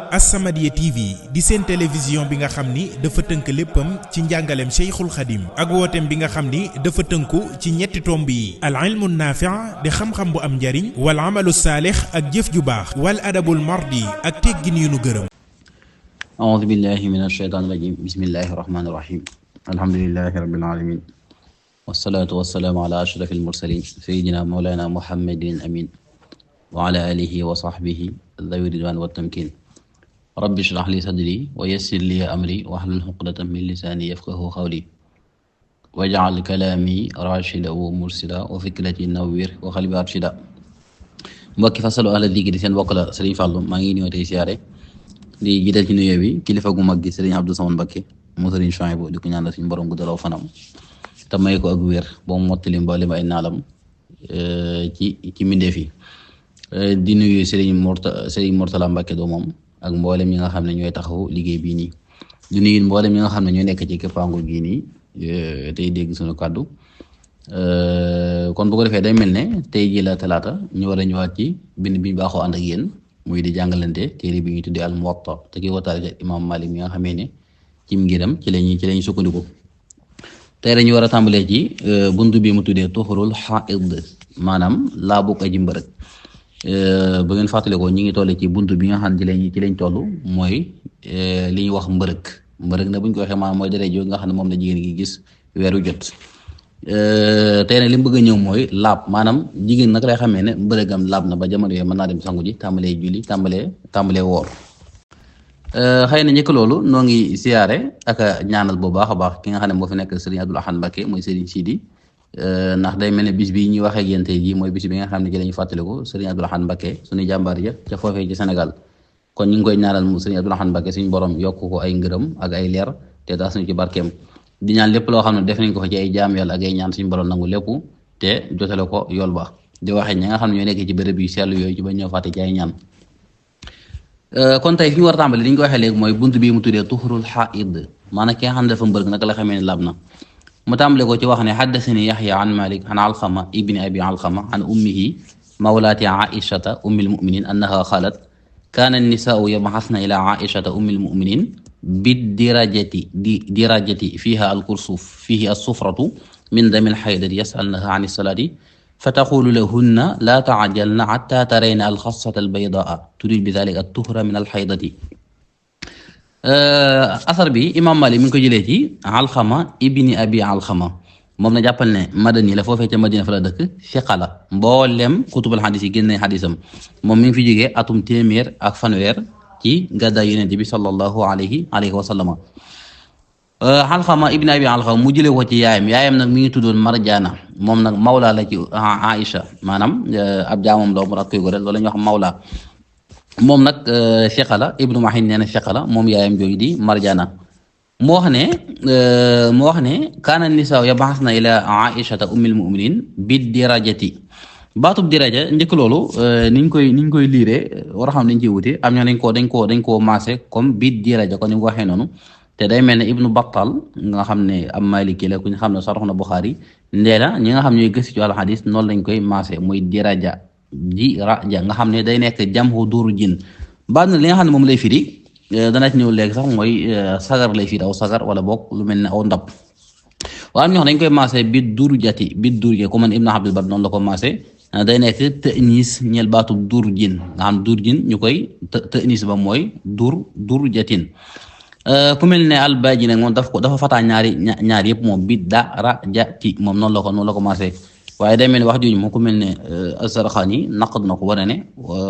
As-Samadiyya TV di seen télévision bi nga xam ni dafa tënk léppam ci njàngaleem Cheikhul Khadim ak wooteem bi nga xam ni dafa tënku ci ñetti tomb yi al ilmu naafi' di xam-xam bu am njariñ wal amalu saalix ak jëf ju baax wal adabul mardi ak teggin yu nu gërëm. A'uuzu billahi minash shaytaanir rajiim bismillahir rahmaanir rahiim alhamdulillahi rabbil aalamiin wassalaatu wassalaamu ala ashrafil mursaliin sayyidina mawlaana muhammadin amiin wa ala aalihi wa sahbihi dhawi ridwaan wat tamkiin rabbi shrah li sadri wa yassir li amri wahlul uqdatan min lisaani yafqahu qawli waj'al kalaami raashida wa mursida wa fikrati nawwir wa qalbi arshida. Mbokki Fasalu ahla dikri seen mbokk la Serigne Fallou maa ngi ñëw tey siyaare di jiital ci nuyoo bi kilifa gu mag gi Serigne Abdou Samane Mbacké mu Serigne Chouaïbou di ko ñaanal suñu borom guddalaw fanam te may ko ak wér ba mu mottali mboolem ay naalam ci mbindeef yi. Di nuyu Serigne Mourtala Mbacké doomam ak mboolem ñi nga xam ne ñooy taxaw liggéey bii nii di nuyu mboolem ñi nga xam ne ñoo nekk ci këppaangu gii nii tey dégg suñu kàddu kon bu ko defee day mel ne tey jii la talaata ñu war a ñëwaat ci bind bi baaxoo ànd ak yéen muy di jàngalante téere bi ñuy tuddee al Muwatta te ki wataale imam Malik mi nga xamee ne cim ngiram ci lañuy sukkandiku. tey dañu war a tàmbalee ci buntu bi mu tuddee tuhurul haid maanaam laabu aji mbërëg. ba ngeen fàttale ko ñi ngi toll ci buntu bi nga xam ne ci lañ toll mooy li ñuy wax mbërëg na buñ ko waxee maanaam mooy deret jooju nga xam ne moom la jigéen gi gis weeru jot. tey nag li mu bëgg a ñëw mooy laab maanaam jigéen nag lay xamee ne mbërëgam laab na ba jamono yooyu mën naa dem sangu ji tàmbalee julli tàmbalee woor. xëy na njëkk loolu noo ngi siyaare ak ñaanal bu baax a baax ki nga xam ne moo fi nekk Serigne Abdoul Ahad Mbacké mooy Serigne Sidi. ndax day mel ne bis bi ñuy waxee ak yéen tey jii mooy bis bi nga xam ne ci lañu fàttaliku Serigne Abdoul Ahad Mbacké suñu jàmbaar ja ca foofee ci Sénégal kon ñu ngi koy ñaanal mu Serigne Abdoul Ahad Mbacké suñu borom yokk ko ay ngërëm ak ay leer te taas ñu ci barkeem di ñaan lépp loo xam ne def nañ ko fa ci ay jaam yàlla ak ay ñaan suñu borom nangu lépp te jotale ko yool ba di waxee ñi nga xam ne ñoo nekk ci béréb yu sell yooyu ci ba ñëw fàtte ci ay ñaan. kon tey fi ñu war a tàmbali li ñu ko waxee léegi mooy buntu bii mu tuddee tuhurul haid maanaam ki nga xam ne dafa mbërëg naka la xamee ne laab na mu tàmbale ko ci wax ne xaddasani yaxya an malik an alxama ibni abi alxama an ummihi mawlaati aishata ummi lmuminin annaha xaalat kaana annisaau yabxasna ila aishata ummi lmuminin bidirajati fiha alkursuf fihi alsufratu min dami alxaydati yasalnaha an alsalaati fa taqulu lahunna la taajalna xata tarayna alxasata albaydaa turid bi dalika altuhra min alxaydati. asar bi imam Malik mi ngi ko jëlee ci alxama ibni abi alxama moom na jàppal ne madani la foofee ca madina fa la dëkk fiqa la mboolem kutubul xadis yi génn nañ xadisam moom mi ngi fi jógee atum téeméer ak fanweer ci gàddaay yonent bi sallallahu alayhi wa sallama. alxama ibni abi alxama mu jëlee ko ci yaayam nag mi ngi tuddoon Marjaana moom nag mawla la ci Aïcha maanaam ab jaamam la mu rak koy goreel loolu la ñuy wax mawla moom nag fiqa la Ibnu Mahin nee na fiqa la moom yaayam jooju di Marjana moo wax ne kaana nisaa yab'asna ila Aishata ummil mu'minin bi dirajati baatub diraja njëkk loolu niñ koy liiree war a xam dañ ciy wuti am ñoo dañ koo maase comme bi diraja kon ni mu ko waxee noonu te day mel ne Ibnu Battal nga xam ne am Maliki la ku ñu xam ne sarx na Buxaari ndee la ñi nga xam ñooy gëstu ci wàllu xadis noonu lañ koy maase muy diraja diraja nga xam ne day nekk jamhu duuru jin baat na li nga xam ne moom lay firi dana ci ñëw léegi sax mooy sagar lay firi aw sagar wala boog lu mel ne aw ndab waaye ñoo xam dañ koy maase bi duuru jati ku man Ibnu Abdul Bar noonu la ko maase day nekk ta'nis ñeel baatu duuru jin nga xam duuru jin ñu koy ta'nis ba mooy duuru jatin ku mel ne Al-Baaji nag moom dafa fataa ñaari yëpp moom bi darajati moom noonu la ko maase waaye day mel ne wax jooju moom ku mel ne As-Sarxaani naqad na ko wane ne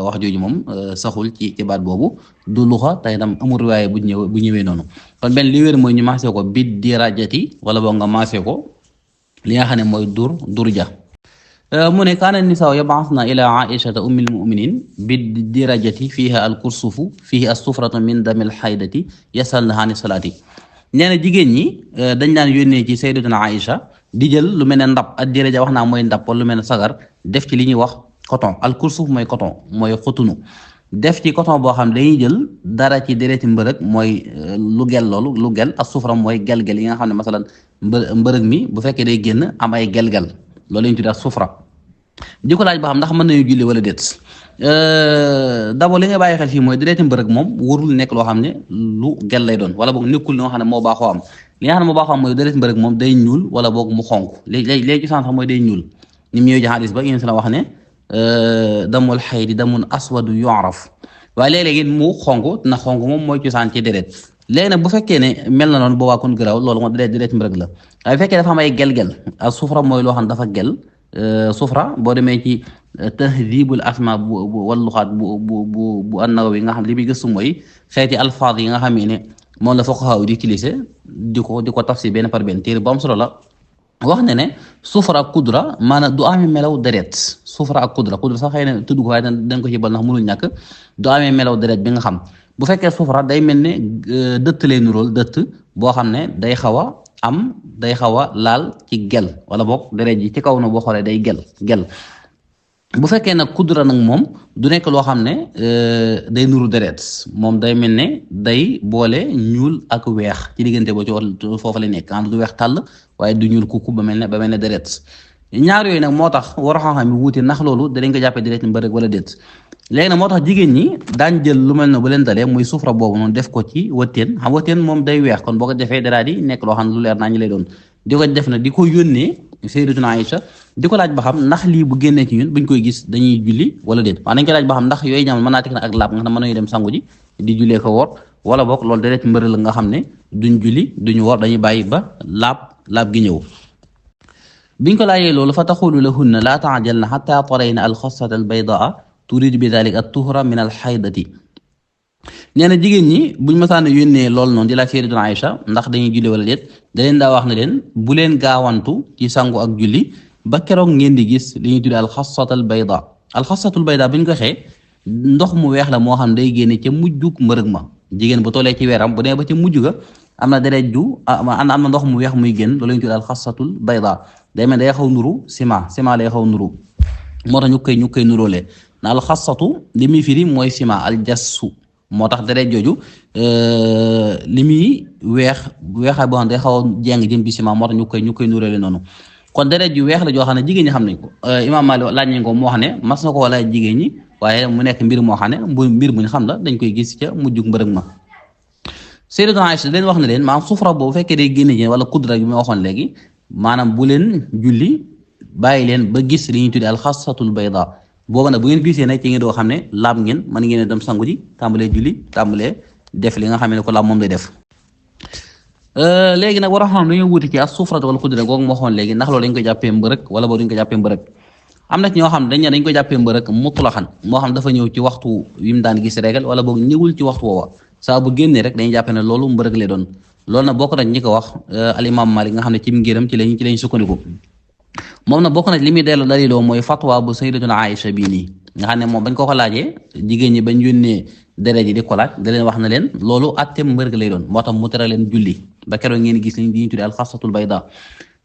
wax jooju moom saxul ci baat boobu du luxa tey itam amul riwaaye bu ñëwee noonu kon benn li wér mooy ñu maasee ko bi dirajati wala boog nga maasee ko li nga xam ne mooy durja mu ne kaana nisaa yab'asna ila aishata ummi lmuminin bi dirajati fiha alkursufu fihi assufratu min dami alxaydati yasalnaha ani salaati nee na jigéen ñi dañ daan yónnee ci sayyidatuna Aïcha di jël lu mel ne ndab ak diraja wax naa mooy ndab wala lu mel ne sagar def ci li ñuy wax coton alkursuf mooy coton mooy xotunu def ci coton boo xam dañuy jël dara ci dereti mbërëg mooy lu gel ak sufra mooy gel-gel yi nga xam ne masalan mbërëg mi bu fekkee day génn am ay gel-gel loolu la ñuy tuddee sufra di ko laaj ba xam ndax mën nañu julli wala déet d'abord li nga bàyyi xel fii mooy dereeti mbërëg moom warul nekk loo xam ne lu gel lay doon wala boog nekkul loo xam ne moo baaxoo am li nga xam ne moo baaxoo am mooy dereeti mbërëg moom day ñuul wala boog mu xonk léegi ci sax mooy day ñuul ni mu ñëw ci xadis ba yéen si la wax ne damul xaydi damun aswadu yu'raf waaye léeg-léegi mu xonk na xonk moom mooy cosaan ci deret léegi nag bu fekkee ne mel na noonu boobaa kon garaaw loolu moom dereeti mbërëg la waaye bu fekkee dafa am ay gel-gel ak sufra mooy loo xam ne dafa gel sufra boo demee ci tahdibul asma bu wal luxaat bu an-Nawawi nga xam li muy gëstu mooy xeeti alfaaz yi nga xam ne moom la fuqaha di utiliser di ko tafsir benn par benn téere bu am solo la wax ne sufra ak kudra maanaam du amee melaw deret sufra ak kudra sax xëy na tudd ko waaye dañ ko ci bal ndax mënul ñàkk du amee melaw deret bi nga xam bu fekkee sufra day mel ne dëtt lay nuróol dëtt boo xam ne day xaw a laal ci gel wala boog deret ji ci kaw na boo xoolee day gel bu fekkee nag kudra nag moom du nekk loo xam ne day nuru deret moom day mel ne day boole ñuul ak weex ci diggante boo ci foofu la nekk du weex tàll waaye du ñuul kukku ba mel ne deret ñaar yooyu nag moo tax war a xam-xam yi wuute ndax loolu danañ ko jàppee deret mbërëg wala déet léegi nag moo tax jigéen ñi daañ jël lu mel ne bu leen dalee muy sufra boobu noonu def ko ci wëtteen xam wëtteen moom day weex kon boo ko defee daraa di nekk loo xam ne lu leer naa ñu lay doon di ko def na di ko yónnee Sayyidatuna Aïcha di ko laaj ba xam ndax lii bu génnee ci ñun buñ koy gis dañuy julli wala déet waaw dañ koy laaj ba xam ndax yooyu ñam mën naa teg na ak laab nga xam ne mën nañu dem sangu ji di jullee ko woor wala boog loolu deret mbërëg la nga xam ne duñ julli duñu woor dañuy bàyyi ba laab gi ñëw biñ ko laajee loolu fa taqulu lahunna laa ta'jalna hatta tarayna al-khassata al-baydaa turidu bi dhalika at-tuhra min al-haydati nee na jigéen ñi buñ mësaan a yónnee loolu noonu di laaj Sayyidatuna Aïcha ndax dañuy julli wala déet da leen daa wax ne leen bu leen gaawantu ci sangu ak julli ba keroog ngeen di gis li ñuy tuddee al-khassatul bayda al-khassatul bayda buñ ko waxee ndox mu weex la moo xam day génne ca mujjug mbërëg ma jigéen bu tollee ci weeram bu demee ba ca mujj ga am na deret ju am na ndox mu weex muy génn loolu la ñuy tuddee al-khassatul bayda day mel day xaw nuru ciment lay xaw nuru moo tax ñu koy nuróolee na al-khassatu li muy firi mooy ciment al-jassu moo tax deret jooju li muy weexaay boo xam ne day xaw a jeng jëm bi ciment moo tax ñu koy nuróole noonu kon deret ju weex la joo xam ne jigéen ñi xam nañ ko Imam Malik laaj nañ ko moo xam ne mas na ko laaj jigéen ñi waaye mu nekk mbir moo xam ne mbir muñ xam la dañ koy gis ca mujjug mbërëg ma Sayyidatuna Aïcha leen wax ne leen maanaam sufra boobu fekkee day génne jeen wala kudra bi ma waxoon léegi maanaam bu leen julli bàyyi leen ba gis li ñuy tuddee alxasatul bayda boobu nag bu ngeen gisee nag ci ngeen doo xam ne laab ngeen mën ngeen dem sangu ji tàmbalee julli tàmbalee def li nga xam ne ko laab moom lay def léegi nag war a xam dañoo wuti ci as sufrat wala kudra googu moo xoon léegi ndax loolu dañ ko jàppee mbërëg wala boobu dañ ko jàppee mbërëg am na ci ñoo xam ne dañ ko jàppee mbërëg mutlaxan moo xam dafa ñëw ci waxtu wi mu daan gis régal wala boog ñëwul ci waxtu woowa saa bu génnee rek dañuy jàppee ne loolu mbërëg lay doon loolu nag bokk nañ ñi ko wax al imam Malik nga xam ne ci ngéram ci lañ sukkandiku moom nag bokk na li muy daliloo mooy fatwa bu Sayyidatuna Aïcha bii nii nga xam ne moom bañ ko laajee jigéen ñi bañ yónnee deret ji di ko laaj da leen wax na leen loolu atteem mbërëg lay doon moo tax mu tere leen julli ba keroog ngeen gis liñ di ñu tuddee alxasatul bayda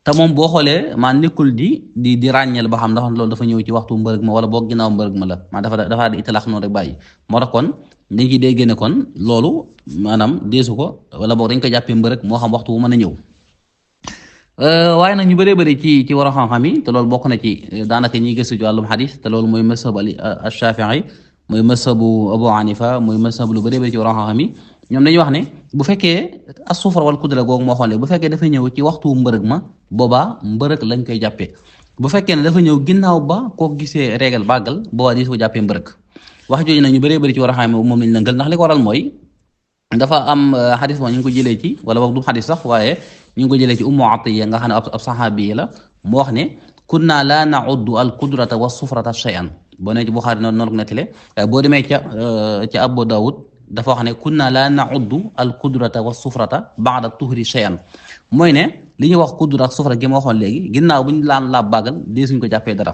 te moom boo xoolee maa nekkul di ràññeel ba xam ndax loolu dafa ñëw ci waxtu mbërëg ma wala boog ginnaaw mbërëg ma la maa dafa di italaax noonu rek bàyyi moo tax kon dañ ciy dégg ne kon loolu maanaam deesu ko wala boog dañ ko jàppee mbërëg moo xam waxtu wu mën a ñëw waaye nag ñu bëree bëri ci war a xam-xam yi te loolu bokk na ci daanaka ñiy gëstu ci wàllum xadis te loolu mooy mazhab al-Shafi'i mooy mazhabu Abu Hanifa mooy mazhab lu bëree bëri ci war a xam-xam yi ñoom dañuy wax ne bu fekkee as-sufra wal kudra googu moo xoolee bu fekkee dafa ñëw ci waxtu mbërëg ma boobaa mbërëg lañ koy jàppee bu fekkee ne dafa ñëw ginnaaw ba koo gisee régal bàggal boobaa di ko jàppee mbërëg wax jooju nag ñu bëree bëri ci war a xam moom lañ lëngal ndax li ko waral mooy dafa am xadis moom ñu ngi ko jëlee ci wala boog du xadis sax waaye ñu ngi ko jëlee ci Ummu Atiyya nga xam ne ab saxaabi la mu wax ne kunna la na'uddu al qudrata wa sufrata shay'an boo nee ci Buxaari noonu ko nettale boo demee ca Abu Dawud dafa wax ne kunna la na'uddu al qudrata wa sufrata ba'da tuhri shay'an mooy ne li ñuy wax qudra ak sufra gi ma waxoon léegi ginnaaw bu ñu laan laab bàggal dee suñ ko jàppee dara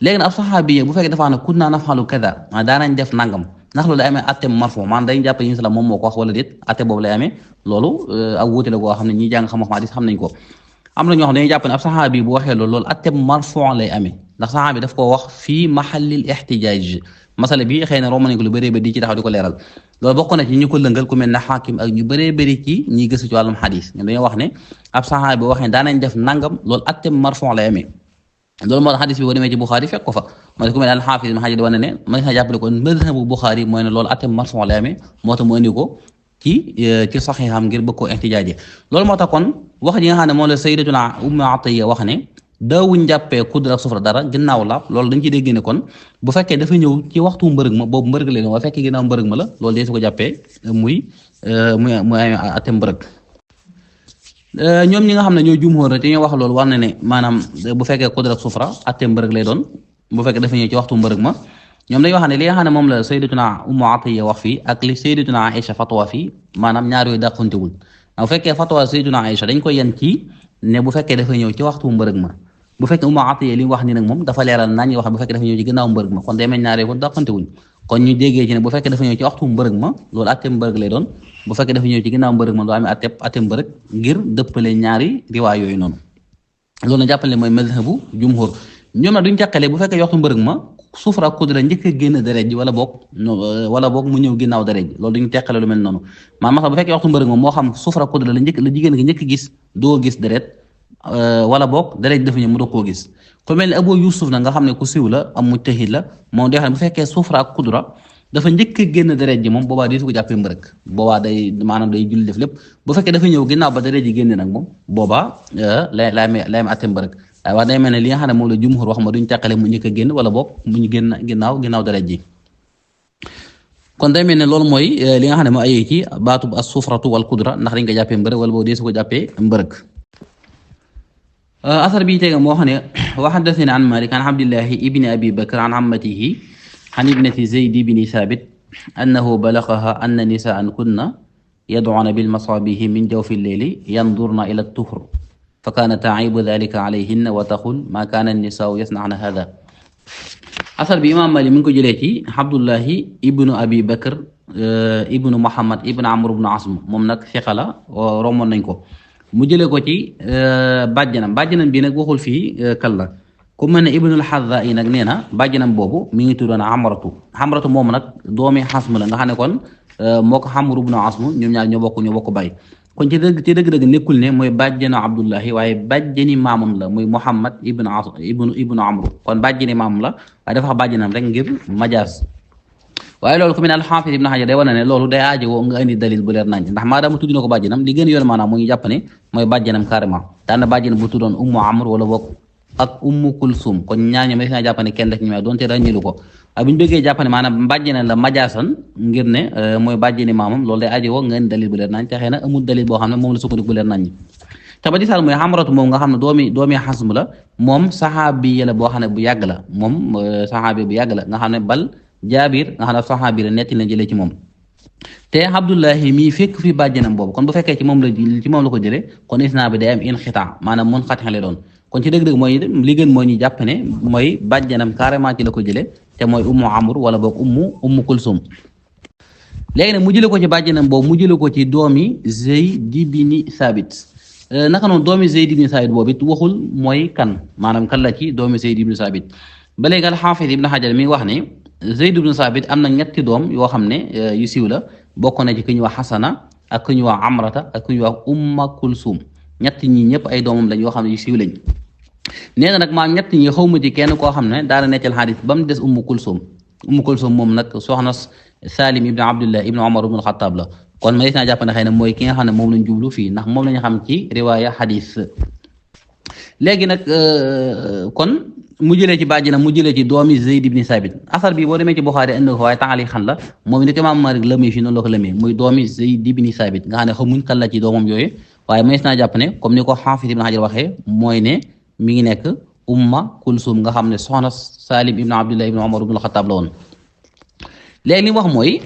léegi nag ab saxaabi bu fekkee dafa wax ne kunna naf'alu kadha daanañ def nangam ndax loolu day amee atte marfu maanaam dañu jàpp ñu la moom moo ko wax wala déet atte boobu lay amee loolu ak wuute la goo xam ne ñi jàng xam-xam hadiis xam nañ ko am na ñoo xam ne dañuy jàpp ne ab saxaabi bu waxee loolu atte marfu lay amee ndax saxaabi daf ko wax fii mahallil ihtijaaj masala bi xëy na romb nañ ko lu bëree bëri di ci taxaw di ko leeral loolu bokk na ci ñu ko lëngal ku mel ne Xaakim ak ñu bëree bëri ci ñiy gëstu ci wàllum hadiis ñoom dañoo wax ne ab saxaabi bu waxee daanañ def nangam loolu atte marfu lay amee loolu moo tax xadis bi boo demee ci Buxaari fekk ko fa mooy ku mel ne al-Xaafis Ibn Hajar wane ne mën nga jàppale ko mazhabu Buxaari mooy ne loolu atem marfu la amee moo tax mu indi ko ci saxiixam ngir bëgg koo ihtijaaje loolu moo tax kon wax ji nga xam ne moom la sayyidatuna Ummu Atiyya wax ne daawuñ jàppee kudra ak sufra dara ginnaaw laab loolu dañ ciy dégg ne kon bu fekkee dafa ñëw ci waxtu mbërëg ma boobu mbërëg leen waaye fekkee ginnaaw mbërëg ma la loolu dee su ko jàppee muy atem mbërëg ñoom ñi nga xam ne ñoo jumhur te ñoo wax loolu war na ne maanaam bu fekkee kudra ak sufra atem mbërëg lay doon bu fekkee dafa ñëw ci waxtu mbërëg ma ñoom dañuy wax ne li nga xam ne moom la sayyidatuna Ummu Atiyya wax fii ak li sayyidatuna Aïcha fatwa fii maanaam ñaar yooyu dàqantewul bu fekkee fatwa sayyidatuna Aïcha dañ koy yen ci ne bu fekkee dafa ñëw ci waxtu mbërëg ma bu fekkee Ummu Atiyya li mu wax ni nag moom dafa leeral nañ wax bu fekkee dafa ñëw ci ginnaaw mbërëg ma kon day mel ñaar yooyu kon dàqantewuñ kon ñu déggee ci ne bu fekkee dafa ñëw ci waxtu mbërëg ma loolu attem mbërëg lay doon bu fekkee dafa ñëw ci ginnaaw mbërëg ma loolu amee attem mbërëg ngir dëppale ñaari riwaay yooyu noonu loolu na jàppale mooy mazhabu jumhur ñoom nag duñ jàqale bu fekkee waxtu mbërëg ma sufra ak kudra njëkk a génn deret ji wala boog mu ñëw ginnaaw deret ji loolu duñu teqale lu mel noonu maanaam bu fekkee waxtu mbërëg ma moo xam sufra ak kudra la jigéen gi njëkk gis doo gis deret wala boog deret ji dafa ñëw mu doo koo gis ku mel ne Abu Yusuf nag nga xam ne ku siw la am mujtahid la moom day xam ne bu fekkee sufra ak kudra dafa njëkk a génn deret ji moom boobaa di su ko jàppee mbërëg boobaa day maanaam day julli def lépp bu fekkee dafa ñëw ginnaaw ba deret ji génne nag moom boobaa lay am atte mbërëg waaye wax day mel ne li nga xam ne moom la jumhur wax ma duñ teqale mu njëkk a génn wala boog mu ñu génn ginnaaw deret ji kon day mel ne loolu mooy li nga xam ne moo ayee ci baatub as-sufratu wal kudra ndax dañ ko jàppee mbërëg wala boog dee su ko jàppee mbërëg asar bi tega moo xam ne wa haddathani an Malik an Abdillahi ibni Abi Bakr an ammatihi an ibnati Zayd ibni Thabit annahu balaghaha anna nisaan kunna yad'una bil masabihi min jawfi al-layli yandurna ila at-tuhur fa kaanat ta'ibu dhalika alayhinna wa taqul ma kaana an-nisaa'u yasna'na hadha asar bi imam Malik mi ngi ko jëlee ci Abdullahi ibnu Abi Bakr ibnu Muhammad ibnu Amr ibnu Asm moom nag fiqa la romoon nañ ko mu jëlee ko ci bàjjanam bi nag waxul fii kan la ku mel ne Ibnul Hadda yi nag nee na bàjjanam boobu mi ngi tuddoon Amratu moom nag doomi Xasm la nga xam ne kon moo ko Amr ibnu Asm ñoom ñaar ñoo bokk bay kon ci dëgg-dëgg nekkul ne mooy bàjjanu Abdullahi waaye bàjjani maamam la muy Muhammad ibnu Amr kon bàjjani maamam la waaye dafa wax bàjjanam rek ngir majaas waaye loolu ku mel ne al-Hafiz Ibn Hajar day wane ne loolu day aajowoo nga indi dalil bu leer nañ ndax maadaama tudd na ko bàjjanam li gën a yor maanaam mu ngi jàpp ne mooy bàjjanam carrément daan na bàjjanam bu tuddoon Ummu Amr wala boog ak Ummu Kulsum kon ñaañu ma naa jàpp ne kenn def ñu may doonte ràññilu ko waaye bu ñu bëggee jàpp ne maanaam bàjjana la majaasan ngir ne mooy bàjjani maamam loolu day aajowoo nga indi dalil bu leer nañ te xëy na amul dalil boo xam ne moom la sukkandiku bu leer nañ te ba di saal mooy Amratu moom nga xam ne doomi Xasm la moom saxaabi la boo xam ne bu yàgg la moom saxaabi bu yàgg la nga xam ne bal Jaabir nga xam ne saxaabi la netti na jëlee ci moom te Abdullahi mii fekk fi bàjjanam boobu kon bu fekkee ci moom la ko jëlee kon isnaa bi day am inxitaa maanaam mun xatix la doon kon ci dëgg-dëgg mooy li gën mooy ñu jàpp ne mooy bàjjanam carrément ci la ko jëlee te mooy Ummu Amr wala boog Ummu Kulsum léegi nag mu jëlee ko ci bàjjanam boobu mu jëlee ko ci doomi Zayd ibn Thabit naka noonu doomi Zayd ibn Thabit boobu it waxul mooy kan maanaam kan la ci doomi Zayd ibn Thabit ba léegi al-Hafiz Ibn Hajar mi ngi wax ne Zayd ibn Thabit am na ñetti doom yoo xam ne yu siiw la bokk na ci ku ñuy wax Xasana ak ku ñuy wax Amrata ak ku ñuy wax Umma Kulsum ñett ñi ñëpp ay doomam lañ yoo xam ne yu siiw lañ nee na nag maa ñett ñi xaw ma ci kenn koo xam ne daana nekkal xadis ba mu des Ummu Kulsum moom nag soxna Salim ibn Abdullah ibn Umar ibn al-Khattab la kon ma naa jàpp ne xëy na mooy ki nga xam ne moom lañ jublu fii ndax moom lañu xam ci riwaaya xadis léegi nag kon mu jëlee ci bàjjinam mu jëlee ci doomi Zayd ibn Thabit asar bi boo demee ci Buxaari indi ko waaye taali xan la moom ni ko Imaam Maalik lëmee fii noonu la ko lëmee muy doomi Zayd ibn Thabit nga xam ne xamuñ kan la ci doomam yooyu waaye mas naa jàpp ne comme ni ko Xaafis Ibn Hajar waxee mooy ne mi ngi nekk Umma Kulsum nga xam ne soxna Salim ibn Abdullah ibn Umar ibn al-Khattab la woon léegi li mu wax mooy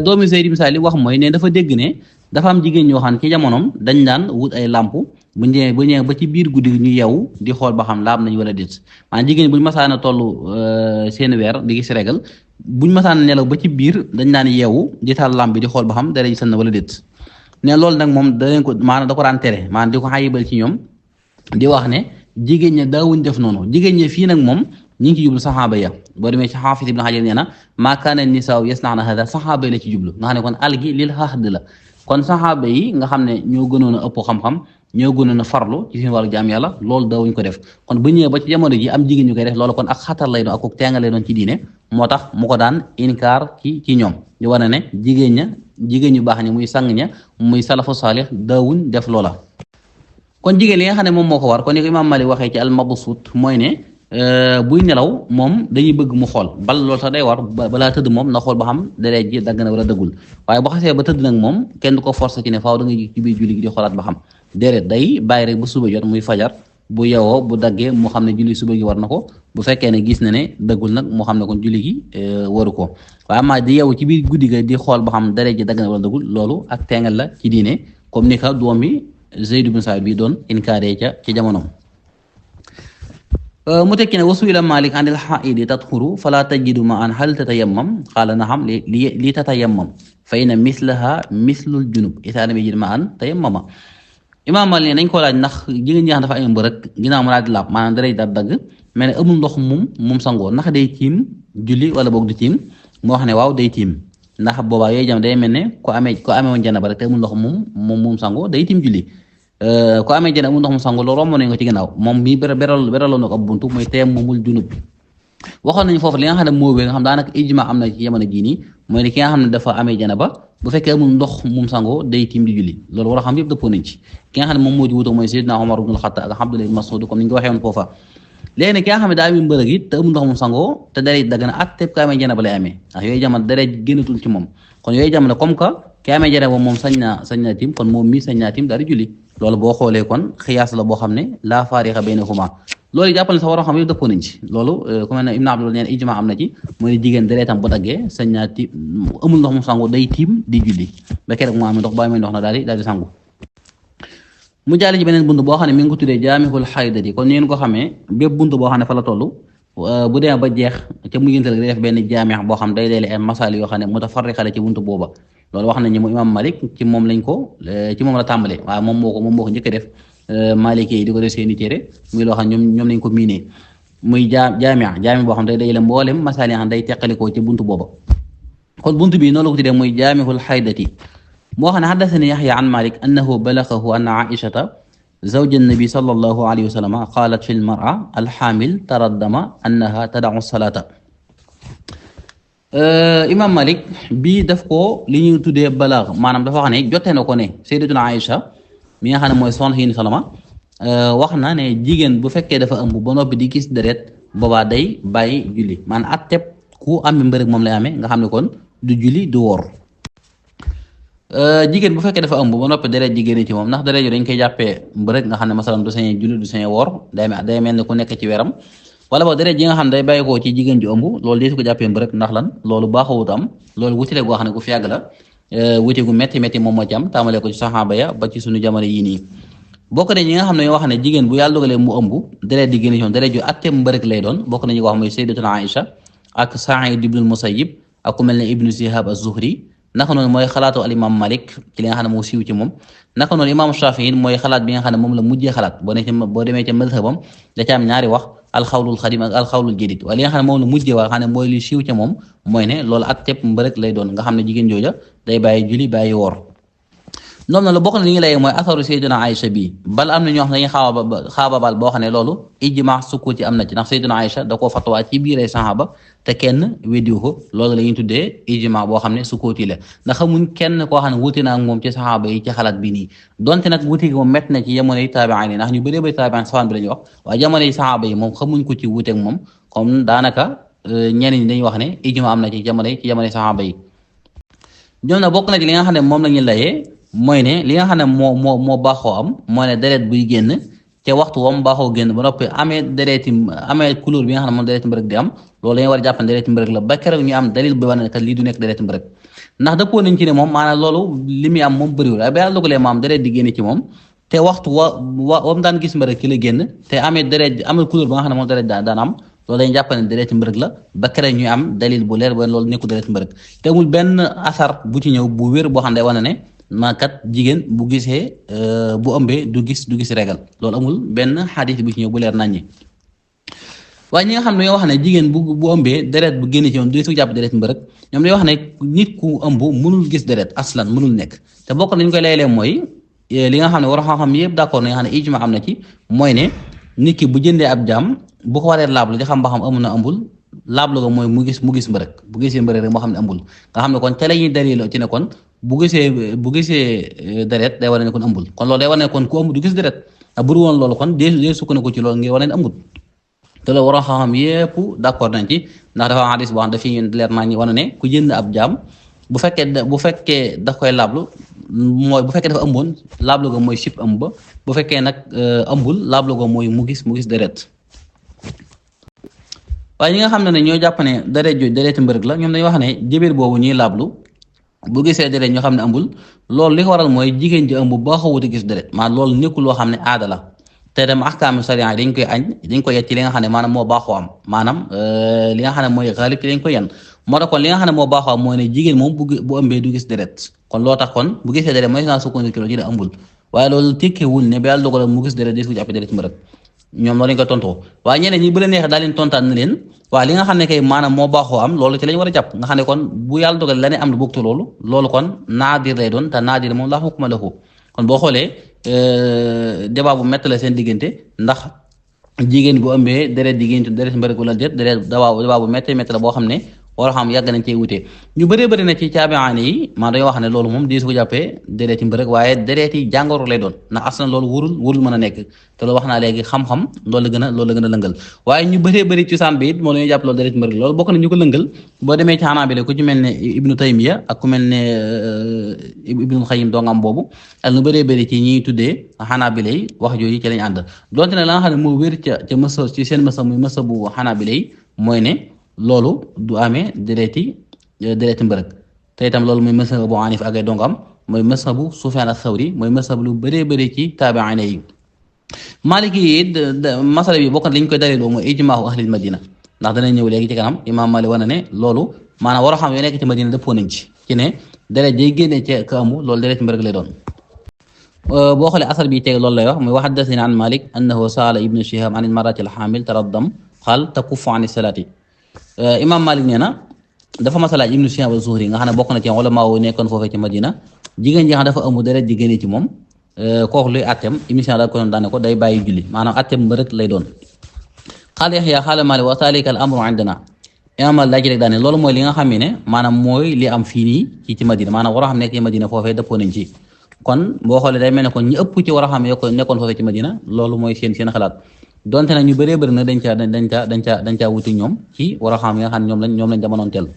doomi Zayd ibn Thabit wax mooy ne dafa dégg ne dafa am jigéen ñoo xam ne ci jamonoom dañ daan wut ay lamp bu ñëwee ba ci biir guddi ñu yeewu di xool ba xam laab nañ wala déet maanaam jigéen buñ masaan a toll seen weer di gis régal buñ masaan a nelaw ba ci biir dañ daan yeewu di taal lamp bi di xool ba xam dara ji sën na wala déet ne loolu nag moom da leen ko maanaam da ko daan tere maanaam di ko xayibal ci ñoom di wax ne jigéen ña daawuñ def noonu jigéen ña fii nag moom ñi ngi ci jublu saxaaba ya boo demee ci Xaafis Ibn Hajar nee na maa kaana nisaaw yasna'na hada saxaaba yi la ci jublu nga xam ne kon al gi lil xaxd la kon saxaaba yi nga xam ne ñoo gënoon a ëpp xam-xam ñoo gënoon a farlu ci seen wàllu jaam yàlla loolu daawuñ ko def kon bu ñëwee ba ci jamono ji am jigéen ñu koy def loolu kon ak xatar lay doon ak ko teenga lay doon ci diine moo tax mu ko daan inkaar ci ñoom ñu war ne jigéen ñu baax ña muy sang ña muy salafu saalix daawuñ def loola kon jigéen li nga xam ne moom moo ko war kon ni ko imaam Malik waxee ci al-Mabsuut mooy ne buy nelaw moom dañuy bëgg mu xool bal loolu sax day war balaa tëdd moom na xool ba xam deret ji dagg na wala dëggul waaye bu xasee ba tëdd nag moom kenn du ko forcer ci ne faaw da nga ci biir julli gi di xoolaat ba xam déedéet day bàyyi rek bu suba jot muy fajar bu yewoo bu daggee mu xam ne julli suba gi war na ko bu fekkee ne gis na ne dëggul nag mu xam ne kon julli gi waru ko waaye amaa di yeewu ci biir guddi ga di xool ba xam deret ji dagg na wala dëggul loolu ak teengal la ci diine comme ni ka doom bi Zayd ibn Saabit bi doon inkaaree ci jamonoom mu tekki ne wasu ila Malik anil haidi tadxuru fala tajidu ma an hal tatayammam qaala naam li tatayammam fa inna mislaha mislul junub isaa lam yajid ma an tayammama imaam Malik ne nañ ko laaj ndax jigéen ñi nga xam dafa ay mbërëk ginnaaw mu daal di laab maanaam daray daal dagg mais ne amul ndox mum sangoo ndax day tiim julli wala boog du tiim moo wax ne waaw day tiim ndax boobaa yooyu jam day mel ne ko amee woon janaba rek te amul ndox mum sangoo day tiim julli ko amee jën amul ndox mu sangu loolu romb nañ ko ci ginnaaw moom mii beraloon na ko ab buntu mooy tayammumul junub waxoon nañu foofu li nga xam ne moo wér nga xam daanaka ijma am na ci jamono jii nii mooy ne ki nga xam ne dafa amee janaba bu fekkee amul ndox mum sangoo day tiim di julli loolu war a xam yëpp dëppoo nañ ci ki nga xam ne moom moo ci wutoo mooy Seydina Omar ibn al-Khattab ak Abdullah ibn Mas'ud comme ni ñu ko waxee woon foofa léegi nag ki nga xam ne daa amee mbërëg it te amul ndox mum sangoo te deret dagg na ak te ko amee janaba lay amee ndax yooyu jamono deret génnatul ci moom kon yooyu jamono comme que ki amee janaba moom sañ naa tiim kon moom mii sañ naa tiim daal di julli loolu boo xoolee kon xiyaas la boo xam ne laa faariqa baynahuma loolu jàppal ne sax waroo xam ne dëppoo nañ ci loolu ku mel ne Ibn Abdul neen ijma am na ci mooy ne jigéen deretam bu daggee sañ naa tiim amul ndox mu sangu day tiim di julli ba keroog mu amee ndox ba amee ndox na daal di sangu mu jàll ci beneen bunt boo xam ne mi ngi ko tuddee jaamihul xaydati kon ni ngeen ko xamee bépp bunt boo xam ne fa la toll bu demee ba jeex ca mujjantal day def benn jaamih boo xam day leele ay masal yoo xam ne mutafarriqa la ci bunt booba loolu wax nañu mu imam Malik ci moom la tàmbalee waaye moom moo ko njëkk a def Maliki yi di ko def seeni téere muy loo xam ñoom lañ ko miinee muy jaami boo xam day dajale mboolem masal yi xam day teqalikoo ci buntu booba kon buntu bi noonu la ko tuddee muy jaamihul xaydati moo xam ne xaddasani Yaxya an Malik annahu balagahu anna Aishata zawja nabi sallallahu alayhi wa sallam qalat fi lmara alxaamil taraddama annaha tadau salata imam Malik bii daf ko li ñuy tuddee balaag maanaam dafa wax ne jotee na ko ne sayyidatuna Aïcha mi nga xam ne mooy soxna yi salama wax na ne jigéen bu fekkee dafa ëmb ba noppi di gis deret boobaa day bàyyi julli maanaam atteb ku amee mbërëg moom lay amee nga xam ne kon du julli du woor jigéen bu fekkee dafa ëmb ba noppi deret jigéen ci moom ndax deret yooyu dañ koy jàppee mbërëg nga xam ne masalan du sañee julli du sañee woor day mel ne ku nekk ci weram wala boog deret ji nga xam ne day bàyyi ko ci jigéen ju ëmb loolu dee su ko jàppee mbërëg ndax lan loolu baaxawut am loolu wutile goo xam ne ku fi yàgg la wuute gu métti moom moo ci am tàmbalee ko ci saxaaba ya ba ci suñu jamono yii nii bokk nañ ñi nga xam ne ñoo wax ne jigéen bu yàlla dogalee mu ëmb deret di génn ci moom deret ju atteem mbërëg lay doon bokk nañu ko wax mooy sayyidatuna Aïcha ak Sa'id ibnul Musayyib ak ku mel ne Ibnu Shihab az-Zuhri naka noonu mooy xalaatu al imam Malik ci li nga xam ne moo siiw ci moom naka noonu imam Shafi'i mooy xalaat bi nga xam ne moom la mujjee xalaat boo demee ca madhabam da ca am ñaari wax alxawlul xadim ak alxawlul jadid waaye li nga xam ne moom la mujjee wax nga xam ne mooy li siiw ca moom mooy ne loolu ak tepp mbërëg lay doon nga xam ne jigéen jooja day bàyyi julli bàyyi woor noonu la bokk na li ñu lay mooy asaru sayyidina Aïcha bii bal am na ñoo xam ne dañuy xaabaabal boo xam ne loolu ijma sukkuti am na ci ndax sayyidina Aïcha da koo fatwa ci biir ay sahaba te kenn weddiwu ko loolu la ñuy tuddee ijma boo xam ne sukkuti la ndax xamuñ kenn koo xam ne wuti na ak moom ci sahaba yi ci xalaat bi nii donte nag wuti gi moom métti na ci jamono yi taabi'in yi ndax ñu bëree bëri taabi'in safaan bi la ñuy wax waaye jamono yi sahaba yi moom xamuñ ko ci wuteeg moom comme daanaka ñenn ñi dañuy wax ne ijma am na ci jamono yi sahaba yi ñoom nag bokk na ci li nga xam ne moom la ñu layee mooy ne li nga xam ne moo baaxoo am mooy ne deret buy génn ca waxtu wam baaxoo génn ba noppi amee couleur bi nga xam ne moom dereti mbërëg di am loolu dañuy war a jàpp ne dereti mbërëg la ba keroog ñu am dalil bi wane ne kat lii du nekk dereti mbërëg ndax dëppoo nañ ci ne moom maanaam loolu li muy am moom bëriwul waaye ba yàlla dogalee ma am deret di génn ci moom te waxtu wam daan gis mbërëg ci la génn te amee couleur ba nga xam ne moom deret daan am loolu dañuy jàpp ne dereti mbërëg la ba keroog ñu am dalil bu leer ba loolu nekkul dereti mbërëg te amul benn asar bu ci ñëw bu wér boo xam ne day wane ne maakat jigéen bu gisee bu ëmbee du gis régal loolu amul benn xadis bu ci ñëw bu leer naññi waaye ñi nga xam ne ñoo wax ne jigéen bu ëmbee deret bu génn ci moom du su jàpp deret mbërëg ñoom dañoo wax ne nit ku ëmb mënul gis deret aslan mënul nekk te bokk nañu koy laylee mooy li nga xam ne war a xam yëpp d'accord na nga xam ne ijma am na ci mooy ne nit ki bu jëndee ab jaam bu ko waree laablu di xam ba xam amul na ambul laablu ko mooy mu gis mbërëk bu gisee mbërëk rek moo xam ne ambul nga xam ne kon te la ñuy daliloo ci ne kon bu gisee deret day war ne kon ambul kon loolu day war ne kon ku amul du gis deret a buru woon loolu kon dee sukkandiku ci loolu ngir war ne ambul te loolu war a xam yëpp d'accord nañ ci ndax dafa am hadis boo xam ne dafay leer naa ñi wane ne ku jënd ab jaam bu fekkee daf koy laablu mooy bu fekkee dafa ëmboon laablu go mooy sip ëmb ba bu fekkee nag ëmbul laablu go mooy mu gis deret waaye ñi nga xam ne ñoo jàpp ne deret jooju dereti mbërëg la ñoom dañuy wax ne jëbéer boobu ñuy laablu bu gisee deret ñoo xam ne ëmbul loolu li ko waral mooy jigéen ji ëmb ba xawuti gis deret maanaam loolu nekkul loo xam ne aada la te dem ahkaamu sariya dañ koy yet ci li nga xam ne maanaam moo baaxoo am maanaam li nga xam ne mooy xaalib ci dañ koy yen moo tax kon li nga xam ne moo baaxoo am mooy ne jigéen moom bu ëmbee du gis deret kon loo tax kon bu gisee deret mooy naa sukkandiku ci ne ëmbul waaye loolu tekkiwul ne ba yàlla dogal mu gis deret di su jàppe deret ci mbërëg ñoom loolu lañ ko tontoo waaye ñeneen ñi bu leen neexee daal leen tontaan na leen waaw li nga xam ne kay maanaam moo baaxoo am loolu ci lañ war a jàpp nga xam ne kon bu yàlla dogal la ne am lu bokk loolu kon naadir lay doon te naadir moom laa hukma lahu kon boo xoolee débat bu métti la seen diggante ndax jigéen bu ëmbee deret jigéen deret mbërëg wala déet débat bu métti la boo xam ne war a xam yàgg nañ cee wutee ñu bëree bëri na ci caabiaane yi maa dañoo wax ne loolu moom di su ko jàppee dereeti mbërëg waaye dereeti jàngoro lay doon ndax aslan loolu warul mën a nekk te loolu wax naa léegi xam-xam loolu la gën a lëngal waaye ñu bëree bëri ci saan bi it moo dañuy jàpp loolu dereeti mbërëg loolu bokk na ñu ko lëngal boo demee ci xanaa bi la ku ci mel ne ibnu taymiya ak ku mel ne ibnu xayim dongam boobu ak ñu bëree bëri ci ñiy tuddee xanaa bi lay wax jooju ci lañ ànd donte ne la nga xam ne moo wér ca mësa ci seen mësa muy mësa bu xanaa bi lay mooy ne loolu du amee dereeti mbërëg te itam loolu mooy mazhab bu Hanifa ak ay dongam mooy mazhabu Sufyaan as-Sawri mooy mazhab lu bëree bëri ci taabi'iin yi Maliki yi masala bi bokk na li ñu koy daliloo mooy ijmaahu ahlil Madina ndax dana ñëw léegi ci kanam imaam Maalik wane ne loolu maanaam war a xam yoo nekk ci Madina dëppoo nañ ci ne deret jay génnee ci ka amu loolu dereeti mbërëg lay doon boo xoolee asar bi teg loolu lay wax mooy wa haddathanii an Maalik annahu sa'ala ibnu Shihaab an al-mar'ati al-haamil tara ad-dam qaala takuffu an as-salaati imam Malik nee na dafa masalaaj ibnu Shihab az-Zuhri nga xam ne bokk na ci ulama wu nekkoon foofee ci Madina jigéen ji xam dafa amu deret ji génne ci moom kooku luy attem ibnu Shihab daal ko doon daane ko day bàyyi julli maanaam attem mbërëg lay doon xaala Yaxya xaala Malik wa zaalika al-amru indana imam Malik daa ci rek daane loolu mooy li nga xam ne maanaam mooy li am fii nii ci Madina maanaam war a xam nekk ci Madina foofee dëppoo nañ ci kon boo xoolee day mel ne kon ñi ëpp ci war a xam nekkoon foofee ci Madina loolu mooy seen xalaat donte nag ñu bëree bëri na dañ caa wuti ñoom ci war a xam nga xam ne ñoom lañ jamonoon teel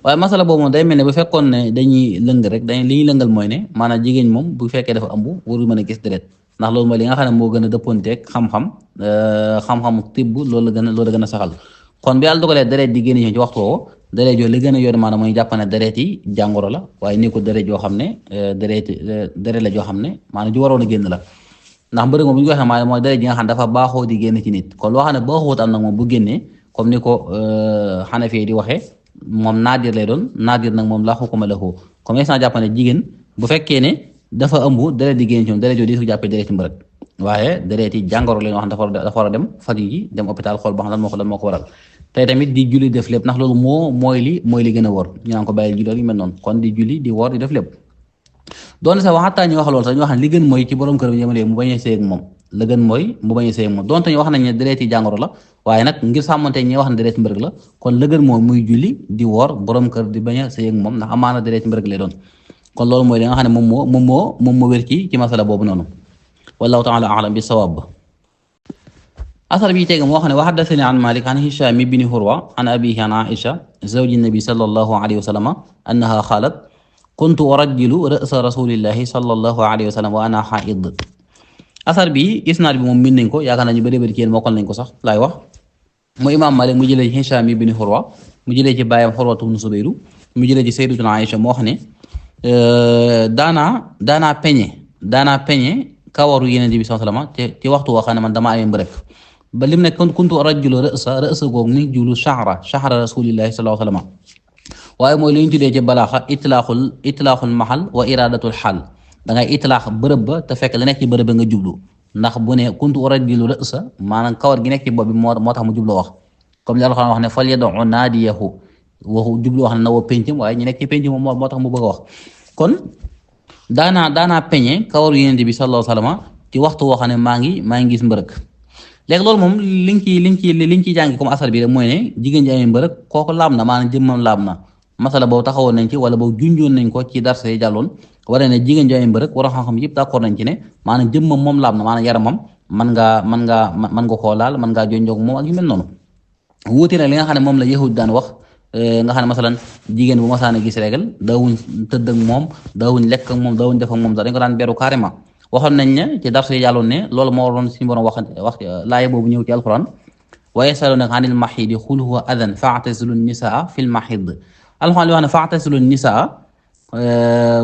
waaye masala boobu moom day mel ne bu fekkoon ne dañuy lëng rek li ñuy lëngal mooy ne maanaam jigéen moom bu fekkee dafa ëmb warul mën a gis deret ndax loolu mooy li nga xam ne moo gën a dëppoonteeg xam-xam tibb loolu la gën a saxal kon bi yàlla dogalee deret di génn ci waxtu woo deret joo li gën a yor maanaam mooy jàpp ne deret yi jàngoro la waaye ni ko deret joo xam ne deret la joo xam ne maanaam ju waroon a génn la ndax mbërëg moom bu ñu ko waxee maanaam mooy deret ji nga xam ne dafa baaxoo di génn ci nit kon loo xam ne baaxoot am nag moom bu génnee comme ni ko Hanafi di waxee moom naadir lay doon naadir nag moom laa hukma lahu comme instant jàpp ne jigéen bu fekkee ne dafa ëmb deret di génn ci moom deret jooju di su jàppee deret ci mbërëg waaye deret yi jàngoro leen wax dafa war a dem faj ji dem hôpital xool ba xam lan moo ko waral tey tamit di julli def lépp ndax loolu mooy li gën a wor ñu naan ko bàyyil julli yu mel noonu kon di julli di woor di def lépp doon sax waxataa ñu wax loolu sax ñu wax ne li gën mooy ci borom kër bi yemalee mu bañ a sëy ak moom la gën mooy mu bañ a sëy ak moom donte ñu wax nañ ne deret yi jàngoro la waaye nag ngir sàmmante ñi wax ne deret mbërëg la kon la gën mooy muy julli di woor borom kër di bañ a sëy ak moom ndax amaana deret mbërëg lay doon kon loolu mooy li nga xam ne moom moo wér ci masala boobu noonu wallahu taala alam bi sawaab asar bi teg moo xam ne wa haddathani an Malik an Hisham ibn Urwa an abihi an Aisha zawji nabi sallallahu alayhi wa sallam annaha qalat kuntu urajjilu ra'sa rasulillahi sallallahu alayhi wa sallam wa ana haid asar bi isnaad bi moom min nañ ko yaakaar naa ñu bëri ci yéen mokkal nañ ko sax laay wax mu imam Malik mu jëlee ci Hisham ibn Urwa mu jëlee ci baayam Urwa ibn Zubayr mu jëlee ci sayyidatuna Aisha moo xam ne daanaa peñe kawaru Yonent bi sallallahu alayhi wa sallam ci waxtu woo xam ne man damaa amee mbërëk ba lim ne kuntu urajjilu ra'sa googu mi julu shahra rasulillahi sallallahu alayhi wa sallam waaye mooy li ñu tuddee ci balaaxa itlaaxul maxal wa iradatul xaal da ngay itlaax bërëb ba te fekk la nekk ci bërëb ba nga jublu ndax bu ne kuntu urajjilu ra'sa maanaam kawar gi nekk ci bopp bi moo tax mu jublu wax comme li Alxuraan wax ne fal yad'u naadiyahu waxu jublu wax ne na woo péncam waaye ñu nekk ci pénc moom moo tax mu bëgg a wax kon daanaa peñe kawaru Yonent bi sallallahu alayhi wa sallam ci waxtu woo xam ne maa ngi gis mbërëk. léegi loolu moom liñ ciy jàngi comme asar bi rek mooy ne jigéen ji amee mbërëk kooku laab na maanaam jëmmam laab na masala boobu taxawoon nañ ci wala boobu junjoon nañ ko ci darsa yi jàlloon wala ne jigéen ji amee mbërëk war a xam-xam yëpp d'accord nañ ci ne maanaam jëmmam moom laab na maanaam yaramam mën nga koo laal mën ngaa jonjoog moom ak yu mel noonu wuute nag li nga xam ne moom la yahud daan wax nga xam ne masalan jigéen bu masaana gis régal daawuñ tëdd ak moom daawuñ lekk ak moom daawuñ def ak moom sax dañ ko daan beru carrément waxoon nañ ne ci darsu yi jàlloon ne loolu moo waroon suñu borom wax laaya boobu ñëw ci alquran wa yasalunaka anil mahidi qul huwa adan fa'tazilu nisaa fil mahid alquran li wax ne fa'tazilu nisaa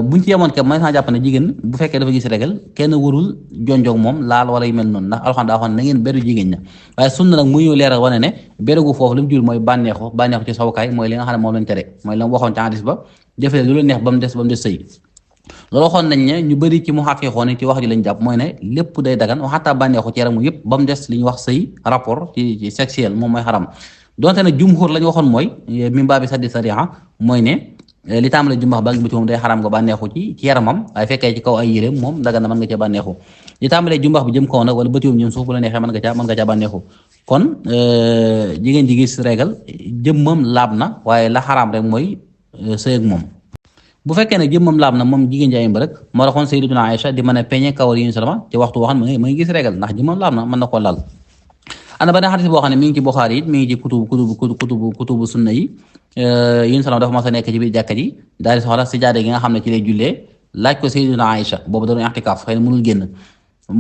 buñ ci yemoon ke man saa jàpp ne jigéen bu fekkee dafa gis régal kenn warul jonjoog moom laal wala yu mel noonu ndax alxuraan daa waxoon na ngeen beru jigéen ña waaye sunna nag muy ñëw leeral wane ne berugu foofu li mu jur mooy bànneexu ci sawukaay mooy li nga xam ne moom lañ tere mooy la mu waxoon ci hadis ba defee lu la neex ba mu des sëy loolu waxoon nañ ne ñu bëri ci mu xaqiixoon ci wax ji lañ jàpp mooy ne lépp day dagan waxataa bànneexu ci yaramu yëpp ba mu des li ñu wax sëy rapport ci sexuel moom mooy xaram donte nag jumhur la ñu waxoon mooy min baabi saddi sariha mooy ne li tàmbale jumbax ba ci moom day xaram nga bànneexu ci yaramam waaye fekkee ci kaw ay yéreem moom dagan na mën nga ca bànneexu li tàmbalee jumbax bi jëm kaw nag wala bëtiwum jëm suuf bu la neexee mën nga ca bànneexu kon jigéen ji gis régal jëmmam laab na waaye la xaram rek mooy sëy ak moom bu fekkee ne jëmmam laab na moom jigéen jaay mbërëk moo taxoon Sayyidatuna Aïcha di mën a peñe kawar yi salama ci waxtu waxan ma ngi gis régal ndax jëmmam laab na mën na koo laal ana beneen xadis boo xam ne mi ngi ci Buxaari it mi ngi ci kutubu sunna yi yéen salaam dafa mas a nekk ci biir jàkka ji daal di soxla sijaade gi nga xam ne ci lay jullee laaj ko Sayyidatuna Aïcha boobu da doon i'tikaaf xëy na mënul génn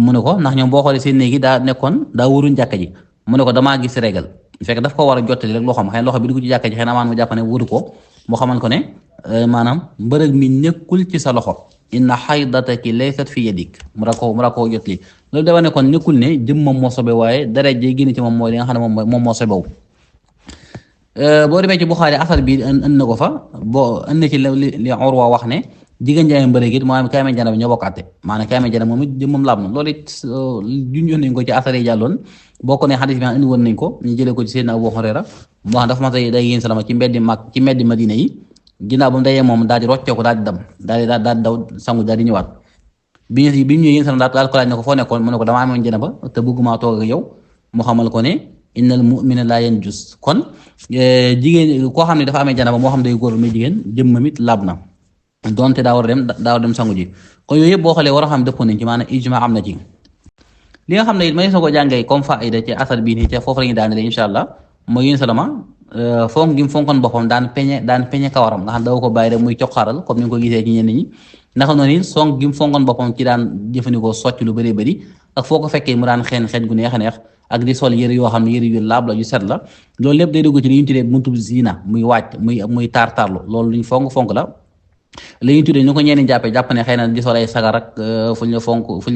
mu ne ko ndax ñoom boo xoolee seen néegi daa waruñ jàkka ji mu ne ko damaa gis régal fekk daf ko war a jottali rek loo xam xëy na loxo bi dugg ci jàkka ji xëy na amaan mu jàpp ne waru ko mu xamal ko ne maanaam mbërëg mi nekkul ci sa loxo inna xaydataki laysat fi yadik mu ra koo jotli loolu dafa ne kon nekkul ne jëmmam moo sobe waaye dara jay génn ci moom mooy li nga xam ne moom moo sobewu boo demee ci Buxaari asar bi ënd na ko fa boo ënd ci li Urwa wax ne jigéen jaay mbërëg it maanaam kaamee jana bi ñoo bokk àtte maanaam kaamee jana moom it jëmmam laab na loolu it junjoon nañ ko ci asar yi jàlloon bokk ne xadis bi indi woon nañ ko ñu jëlee ko ci Seydina Abu Hurayra mu wax dafa mas a day yéen salama ci mbeddi Madina yi ginnaaw ba mu dayee moom daal di rocceeku daal di dam daal di daw sangu daal di ñëwaat bi ñu ñëwee yéen salama daal ko laaj ne ko foo nekkoon mu ne ko damaa amoon jëna ba te bëgguma toog ak yow mu xamal ko ne innal mu'mina la yanjus kon jigéen koo xam ne dafa amee jana ba moo xam day góor muy jigéen jëmmam it laab na donte daa war a dem sangu ji kon yooyu yëpp boo xoolee war a xam dëppoo nañ ci maanaam ijma am na ci li nga xam ne it may soo ko jàngee comme faida ci asar bii nii te foofu la ñuy daanele insha allah mooy yéen salama fonk gi mu fonkoon boppam daan peñe kawaram nga xam daw ko bàyyi rek muy coxaaral comme ni nga ko gisee ci ñenn ñi naka noonu it sonk gi mu fonkoon boppam ci daan jëfandikoo socc lu bëree bëri ak foo ko fekkee mu daan xeeñ gu neex a neex ak di sol yëre yoo xam ne yëre yu laab la yu set la loolu lépp day dugg ci li ñu tuddee buntu zina muy wàcc muy taar-taarlu loolu luñ fonk la li ñu tuddee ñu ko ñenn jàpp ne xëy na di sol ay sagar ak fuñ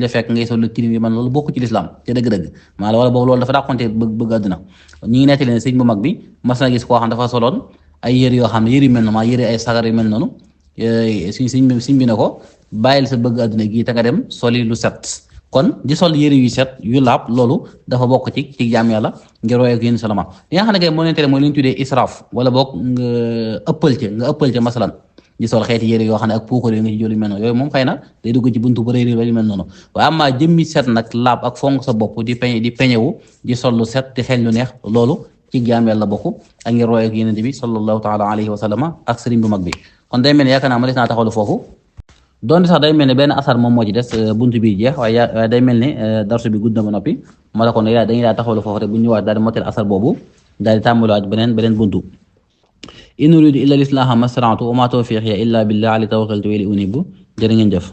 la fekk ngay sol lu tilim yi man loolu bokku ci lislaam te dëgg-dëgg maanaam wala boobu loolu dafa dàqonte bëgg àdduna ñu ngi nettali ne sëñ bu mag bi mas na gis koo xam dafa soloon ay yëre yoo xam ne yëre yu mel noonu maa yëre ay sagar yu mel noonu suñ bi ne ko bàyyil sa bëgg àdduna gii te nga dem soli lu set kon di sol yëre yu set yu laab loolu dafa bokk ci jaam yàlla ngir roy ak yéen salama li nga xam ne kay moo leen tere mooy li ñu tuddee israaf wala boog nga ëppal ca masalan di sol xeeti yére yoo xam ne ak puukare nga ci jël yu mel noonu yooyu moom xëy na day dugg ci buntu bu rëy yu mel noonu waaye amaa jëmmi set nag laab ak fonk sa bopp di peñewu di sol lu set di xeeñ lu neex loolu ci jaam yàlla bokk ak ngir roy ak Yonent bi sallallahu taala alayhi wa sallama ak sëriñ bu mag bi kon day mel ne yaakaar naa ma des naa taxawlu foofu doonte sax day mel ne benn asar moom moo ci des buntu bi jeex waaye day mel ne darsu bi gudd na ba noppi moo tax kon dañuy daal taxawlu foofu rek bu ñu ñëwaat daal di motel asar boobu daal di tàmbaliwaat beneen buntu in uridu illa lislaaha mastata'tu wa ma tawfiqi illa billah alayhi tawakkaltu wa ilayhi unibu jërë ngeen jëf.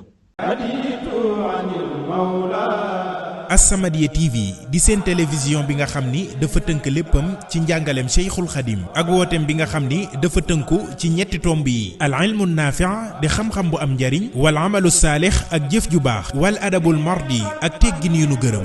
As-Samadiyya TV di seen télévision bi nga xam ni dafa tënk léppam ci njàngaleem Cheikhul Khadim ak wooteem bi nga xam ni dafa tënku ci ñetti tomb yi al ilmu naafi' di xam-xam bu am njariñ wal amalu saalix ak jëf ju baax wal adabul mardi ak teggin yu nu gërëm